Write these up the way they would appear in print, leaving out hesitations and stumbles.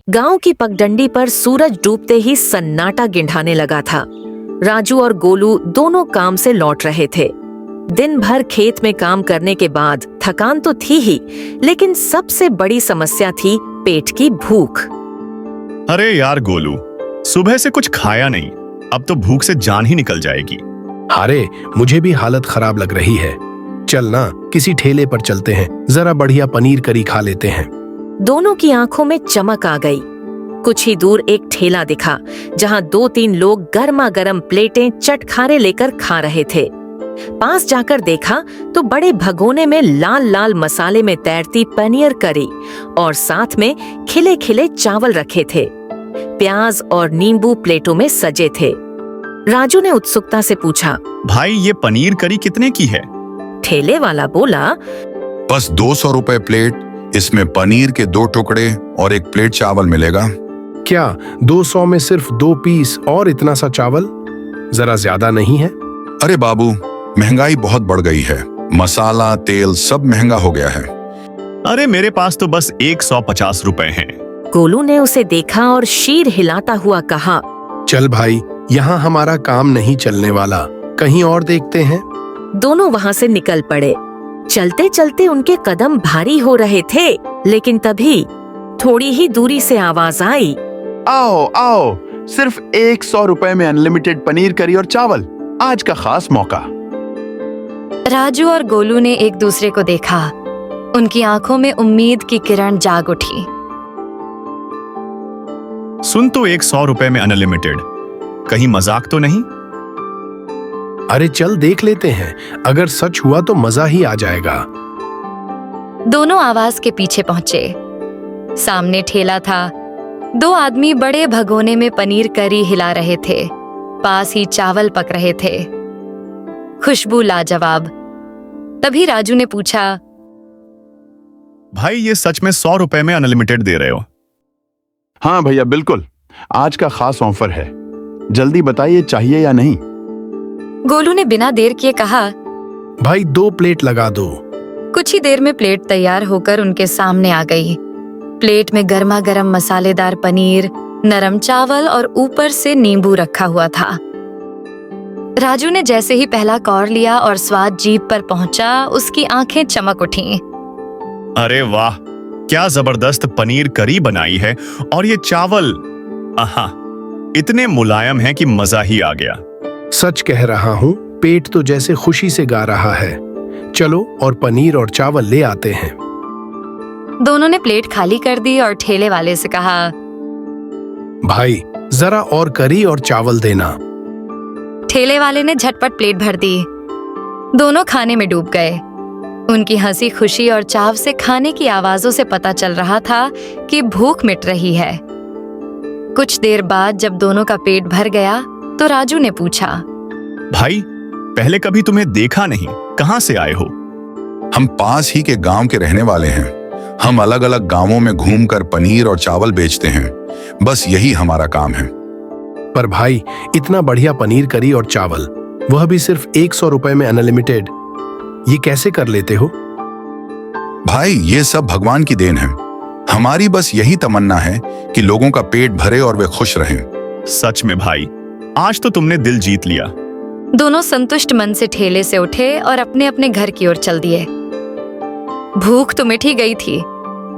गांव की पगडंडी पर सूरज डूबते ही सन्नाटा गिंढाने लगा था। राजू और गोलू दोनों काम से लौट रहे थे। दिन भर खेत में काम करने के बाद थकान तो थी ही, लेकिन सबसे बड़ी समस्या थी पेट की भूख। अरे यार गोलू, सुबह से कुछ खाया नहीं, अब तो भूख से जान ही निकल जाएगी। अरे मुझे भी हालत खराब लग रही है। चल ना, किसी ठेले पर चलते हैं, जरा बढ़िया पनीर करी खा लेते हैं। दोनों की आंखों में चमक आ गई। कुछ ही दूर एक ठेला दिखा, जहां 2-3 लोग गर्मा गर्म प्लेटें चटखारे लेकर खा रहे थे। पास जाकर देखा तो बड़े भगोने में लाल लाल मसाले में तैरती पनीर करी और साथ में खिले खिले चावल रखे थे। प्याज और नींबू प्लेटों में सजे थे। राजू ने उत्सुकता से पूछा, भाई ये पनीर करी कितने की है? ठेले वाला बोला, बस 200 रुपए प्लेट। इसमें पनीर के 2 टुकड़े और 1 प्लेट चावल मिलेगा। क्या 200 में सिर्फ 2 पीस और इतना सा चावल? जरा ज्यादा नहीं है? अरे बाबू, महंगाई बहुत बढ़ गई है, मसाला तेल सब महंगा हो गया है। अरे मेरे पास तो बस 150 रुपए हैं। गोलू ने उसे देखा और शीर हिलाता हुआ कहा, चल भाई, यहाँ हमारा काम नहीं चलने वाला, कहीं और देखते हैं। दोनों वहां से निकल पड़े। चलते चलते उनके कदम भारी हो रहे थे, लेकिन तभी थोड़ी ही दूरी से आवाज आई, आओ आओ, सिर्फ 100 रुपए में अनलिमिटेड पनीर करी और चावल, आज का खास मौका। राजू और गोलू ने एक दूसरे को देखा। उनकी आंखों में उम्मीद की किरण जाग उठी। सुन तो, 100 रुपए में अनलिमिटेड, कहीं मजाक तो नहीं? अरे चल देख लेते हैं, अगर सच हुआ तो मजा ही आ जाएगा। दोनों आवाज के पीछे पहुंचे। सामने ठेला था। 2 आदमी बड़े भगोने में पनीर करी हिला रहे थे। पास ही चावल पक रहे थे। खुशबू लाजवाब। तभी राजू ने पूछा, भाई ये सच में 100 रुपए में अनलिमिटेड दे रहे हो? हाँ भैया, बिल्कुल, आज का खास ऑफर है। जल्दी बताइए चाहिए या नहीं। गोलू ने बिना देर किए कहा, भाई 2 प्लेट लगा दो। कुछ ही देर में प्लेट तैयार होकर उनके सामने आ गई। प्लेट में गर्मा गर्म मसालेदार पनीर, नरम चावल और ऊपर से नींबू रखा हुआ था। राजू ने जैसे ही पहला कौर लिया और स्वाद जीभ पर पहुंचा, उसकी आंखें चमक उठीं। अरे वाह, क्या जबरदस्त पनीर करी बनाई है, और ये चावल आहा, इतने मुलायम हैं कि मजा ही आ गया। सच कह रहा हूँ, पेट तो जैसे खुशी से गा रहा है। चलो और पनीर और चावल ले आते हैं। दोनों ने प्लेट खाली कर दी और ठेले वाले से कहा, भाई जरा और करी और चावल देना। ठेले वाले ने झटपट प्लेट भर दी। दोनों खाने में डूब गए। उनकी हंसी खुशी और चाव से खाने की आवाजों से पता चल रहा था कि भूख मिट रही है। कुछ देर बाद जब दोनों का पेट भर गया तो राजू ने पूछा, भाई पहले कभी तुम्हें देखा नहीं, कहाँ से आए हो? हम पास ही के गांव के रहने वाले हैं। हम अलग अलग गांवों में घूमकर पनीर और चावल बेचते हैं, बस यही हमारा काम है। पर भाई, इतना बढ़िया पनीर करी और चावल, वह भी सिर्फ 100 रुपए में अनलिमिटेड, ये कैसे कर लेते हो? भाई ये सब भगवान की देन है। हमारी बस यही तमन्ना है कि लोगों का पेट भरे और वे खुश रहें। सच में भाई, आज तो तुमने दिल जीत लिया। दोनों संतुष्ट मन से ठेले से उठे और अपने अपने घर की ओर चल दिए। भूख तो मिट ही गई थी,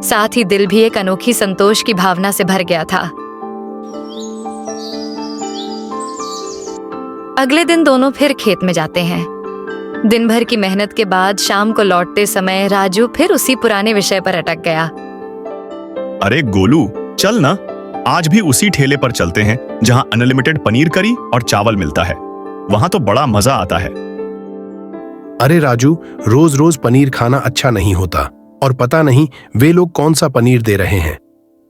साथ ही दिल भी एक अनोखी संतोष की भावना से भर गया था। अगले दिन दोनों फिर खेत में जाते हैं। दिन भर की मेहनत के बाद शाम को लौटते समय राजू फिर उसी पुराने विषय पर अटक गया। अरे गोलू, चल ना, आज भी उसी ठेले पर चलते हैं जहां अनलिमिटेड पनीर करी और चावल मिलता है। वहां तो बड़ा मजा आता है। अरे राजू, रोज रोज पनीर खाना अच्छा नहीं होता, और पता नहीं वे लोग कौन सा पनीर दे रहे हैं।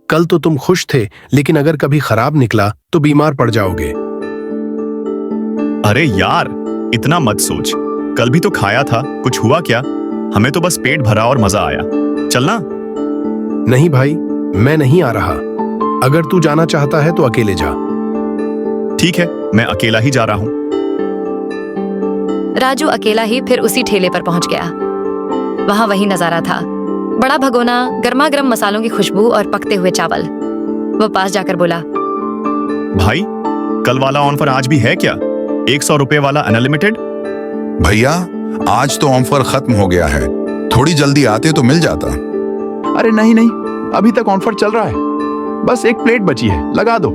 कल तो तुम खुश थे, लेकिन अगर कभी खराब निकला तो बीमार पड़ जाओगे। अरे यार, इतना मत सोच, कल भी तो खाया था, कुछ हुआ क्या? हमें तो बस पेट भरा और मजा आया। चलना। नहीं भाई, मैं नहीं आ रहा। अगर तू जाना चाहता है तो अकेले जा। ठीक है, मैं अकेला ही जा रहा हूं। राजू अकेला ही फिर उसी ठेले पर पहुंच गया। वहां वही नजारा था, बड़ा भगोना, गर्मा गर्म मसालों की खुशबू और पकते हुए चावल। वो पास जाकर बोला, भाई, कल वाला ऑफर आज भी है क्या? 100 रुपए वाला अनलिमिटेड? भैया, आज तो ऑफर खत्म हो गया है, थोड़ी जल्दी आते तो मिल जाता। अरे नहीं नहीं, अभी तक ऑफर चल रहा है, बस एक प्लेट बची है, लगा दो।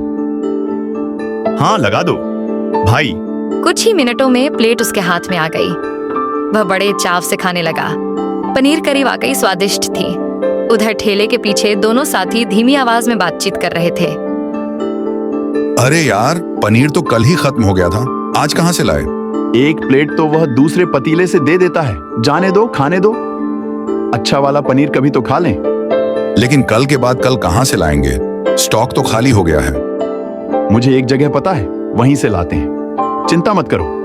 हाँ, लगा दो भाई। कुछ ही मिनटों में प्लेट उसके हाथ में आ गई। वह बड़े चाव से खाने लगा। पनीर करी वाकई स्वादिष्ट थी। उधर ठेले के पीछे दोनों साथी धीमी आवाज में बातचीत कर रहे थे। अरे यार, पनीर तो कल ही खत्म हो गया था, आज कहाँ से लाए? एक प्लेट तो वह दूसरे पतीले से दे देता है, जाने दो, खाने दो। अच्छा वाला पनीर कभी तो खा लें। लेकिन कल के बाद कल कहाँ से लाएंगे? स्टॉक तो खाली हो गया है। मुझे एक जगह पता है, वहीं से लाते हैं, चिंता मत करो।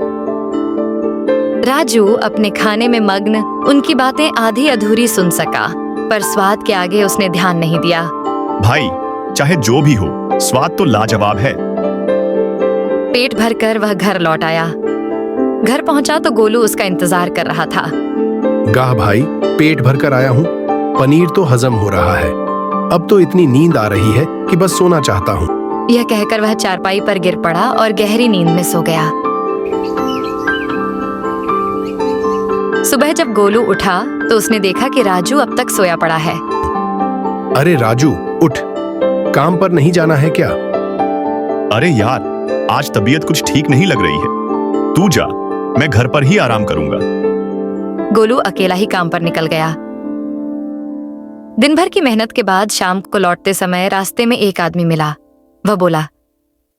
राजू अपने खाने में मग्न उनकी बातें आधी अधूरी सुन सका, पर स्वाद के आगे उसने ध्यान नहीं दिया। भाई, चाहे जो भी हो, स्वाद तो लाजवाब है। पेट भरकर वह घर लौट आया। घर पहुंचा तो गोलू उसका इंतजार कर रहा था। गाह भाई, पेट भर कर आया हूँ, पनीर तो हजम हो रहा है। अब तो इतनी नींद आ रही है कि बस सोना चाहता हूँ। यह कहकर वह चारपाई पर गिर पड़ा और गहरी नींद में सो गया। सुबह जब गोलू उठा तो उसने देखा कि राजू अब तक सोया पड़ा है। अरे राजू, उठ, काम पर नहीं जाना है क्या? अरे यार, आज तबीयत कुछ ठीक नहीं लग रही है, तू जा, मैं घर पर ही आराम करूंगा। गोलू अकेला ही काम पर निकल गया। दिन भर की मेहनत के बाद शाम को लौटते समय रास्ते में एक आदमी मिला। वह बोला,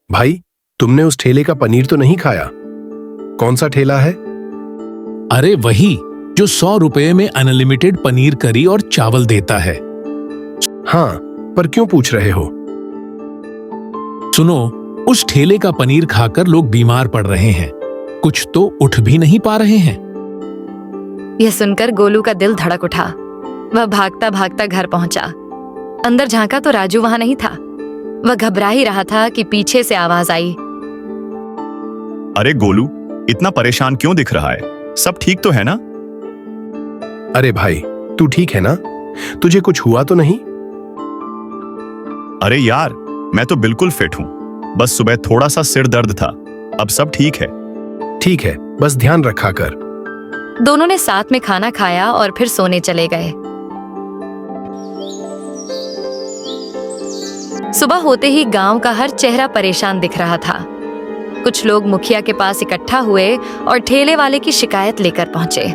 भाई, तुमने उस ठेले का पनीर तो नहीं खाया? कौन सा ठेला है? अरे वही जो 100 रुपए में अनलिमिटेड पनीर करी और चावल देता है। हाँ, पर क्यों पूछ रहे हो? सुनो, उस ठेले का पनीर खाकर लोग बीमार पड़ रहे हैं, कुछ तो उठ भी नहीं पा रहे हैं। यह सुनकर गोलू का दिल धड़क उठा। वह भागता भागता घर पहुंचा। अंदर झांका तो राजू वहां नहीं था। वह घबरा ही रहा था कि पीछे से आवाज आई, अरे गोलू, इतना परेशान क्यों दिख रहा है? सब ठीक तो है ना? अरे भाई, तू ठीक है ना? तुझे कुछ हुआ तो नहीं? अरे यार, मैं तो बिल्कुल फिट हूँ, बस सुबह थोड़ा सा सिर दर्द था, अब सब ठीक है। ठीक है, बस ध्यान रखा कर। दोनों ने साथ में खाना खाया और फिर सोने चले गए। सुबह होते ही गांव का हर चेहरा परेशान दिख रहा था। कुछ लोग मुखिया के पास इकट्ठा हुए और ठेले वाले की शिकायत लेकर पहुंचे।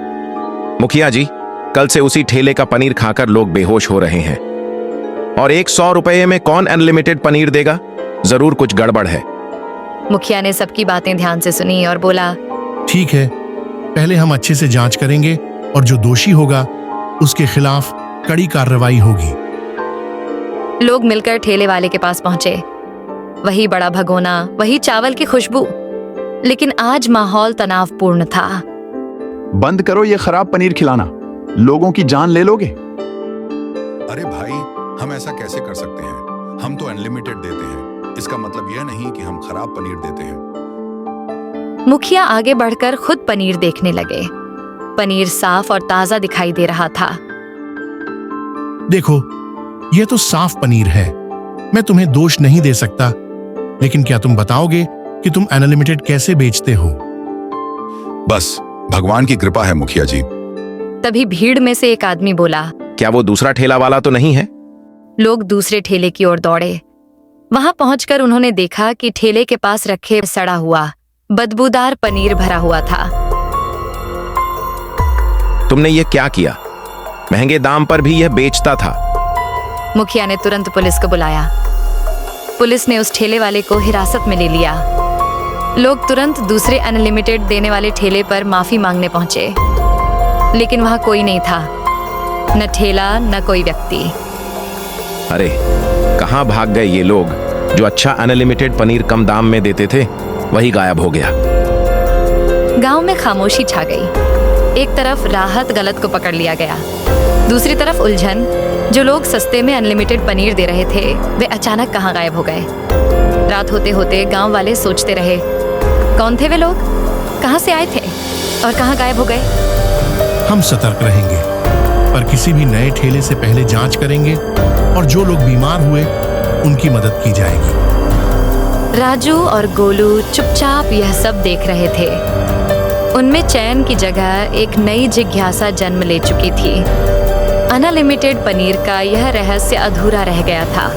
मुखिया जी, कल से उसी ठेले का पनीर खाकर लोग बेहोश हो रहे हैं, और 100 रुपए में कौन अनलिमिटेड पनीर देगा? जरूर कुछ गड़बड़ है। मुखिया ने सबकी बातें ध्यान से सुनी और बोला, ठीक है, पहले हम अच्छे से जांच करेंगे और जो दोषी होगा उसके खिलाफ कड़ी कार्रवाई होगी। लोग मिलकर ठेले वाले के पास पहुंचे। वही बड़ा भगोना, वही चावल की खुशबू, लेकिन आज माहौल तनावपूर्ण था। बंद करो ये खराब पनीर खिलाना, लोगों की जान ले लोगे। अरे भाई, हम ऐसा कैसे कर सकते हैं? हम तो अनलिमिटेड देते हैं, इसका मतलब यह नहीं कि हम खराब पनीर देते हैं। मुखिया आगे बढ़कर खुद पनीर देखने लगे। पनीर साफ और ताजा दिखाई दे रहा था। देखो, यह तो साफ पनीर है, मैं तुम्हें दोष नहीं दे सकता, लेकिन क्या तुम बताओगे कि तुम अनलिमिटेड कैसे बेचते हो? बस भगवान की कृपा है मुखिया जी। तभी भीड़ में से एक आदमी बोला, क्या वो दूसरा ठेला वाला तो नहीं है? लोग दूसरे ठेले की ओर दौड़े। वहां पहुंचकर उन्होंने देखा कि ठेले के पास रखे सड़ा हुआ बदबूदार पनीर भरा हुआ था। तुमने ये क्या किया? महंगे दाम पर भी यह बेचता था। मुखिया ने तुरंत पुलिस को बुलाया। पुलिस ने उस ठेले वाले को हिरासत में ले लिया। लोग तुरंत दूसरे अनलिमिटेड देने वाले ठेले पर माफी मांगने पहुंचे, लेकिन वहां कोई नहीं था, न ठेला न कोई व्यक्ति। अरे कहाँ भाग गए ये लोग? जो अच्छा अनलिमिटेड पनीर कम दाम में देते थे, वही गायब हो गया। गांव में खामोशी छा गई। एक तरफ राहत गलत को पकड़ लिया गया, दूसरी तरफ उलझन। जो लोग सस्ते में अनलिमिटेड पनीर दे रहे थे, वे अचानक कहाँ गायब हो गए। रात होते होते गांव वाले सोचते रहे, कौन थे वे लोग, कहाँ से आए थे और कहाँ गायब हो गए। हम सतर्क रहेंगे, पर किसी भी नए ठेले से पहले जांच करेंगे, और जो लोग बीमार हुए उनकी मदद की जाएगी। राजू और गोलू चुपचाप यह सब देख रहे थे। उनमें चैन की जगह एक नई जिज्ञासा जन्म ले चुकी थी। अनलिमिटेड पनीर का यह रहस्य अधूरा रह गया था।